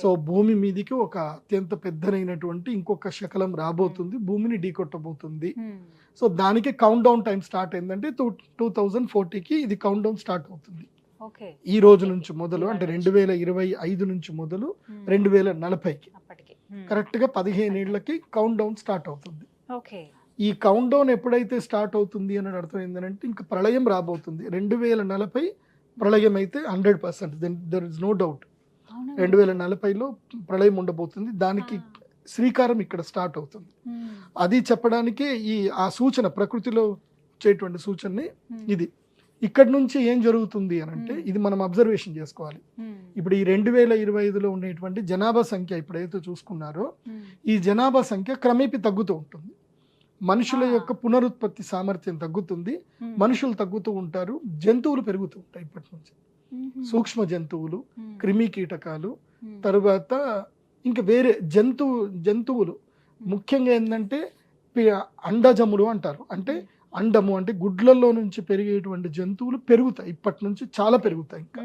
So భూమి మీదికి ఒక అత్యంత పెద్దనైనటువంటి ఇంకొక శకలం రాబోతుంది, భూమిని ఢీకొట్టబోతుంది. సో దానికి కౌంట్ డౌన్ టైం స్టార్ట్ అయిందంటే 2040కి ఇది కౌంట్ డౌన్ స్టార్ట్ అవుతుంది. ఈ రోజు నుంచి మొదలు, అంటే 2025 నుంచి మొదలు 2040కి కరెక్ట్ గా 15 ఏళ్లకి కౌంట్ డౌన్ స్టార్ట్ అవుతుంది. ఈ కౌంట్ డౌన్ ఎప్పుడైతే స్టార్ట్ అవుతుంది అని అర్థం ఏంటంటే ఇంకా ప్రళయం రాబోతుంది. 2040 ప్రళయం అయితే 100%, దెర్ ఇస్ నో డౌట్. 2040లో ప్రళయం ఉండబోతుంది. దానికి శ్రీకారం ఇక్కడ స్టార్ట్ అవుతుంది. అది చెప్పడానికి ఆ సూచన, ప్రకృతిలో వచ్చేటువంటి సూచనని ఇది. ఇక్కడ నుంచి ఏం జరుగుతుంది అని అంటే ఇది మనం అబ్జర్వేషన్ చేసుకోవాలి. ఇప్పుడు ఈ 2025లో ఉండేటువంటి జనాభా సంఖ్య ఇప్పుడైతే చూసుకున్నారో ఈ జనాభా సంఖ్య క్రమేపీ తగ్గుతూ ఉంటుంది. మనుషుల యొక్క పునరుత్పత్తి సామర్థ్యం తగ్గుతుంది, మనుషులు తగ్గుతూ ఉంటారు, జంతువులు పెరుగుతూ ఉంటాయి ఇప్పటి నుంచి. సూక్ష్మ జంతువులు, క్రిమి కీటకాలు, తరువాత ఇంకా వేరే జంతువులు ముఖ్యంగా ఏంటంటే అండజములు అంటారు. అంటే అండము అంటే గుడ్లలో నుంచి పెరిగేటువంటి జంతువులు పెరుగుతాయి, ఇప్పటి నుంచి చాలా పెరుగుతాయి ఇంకా.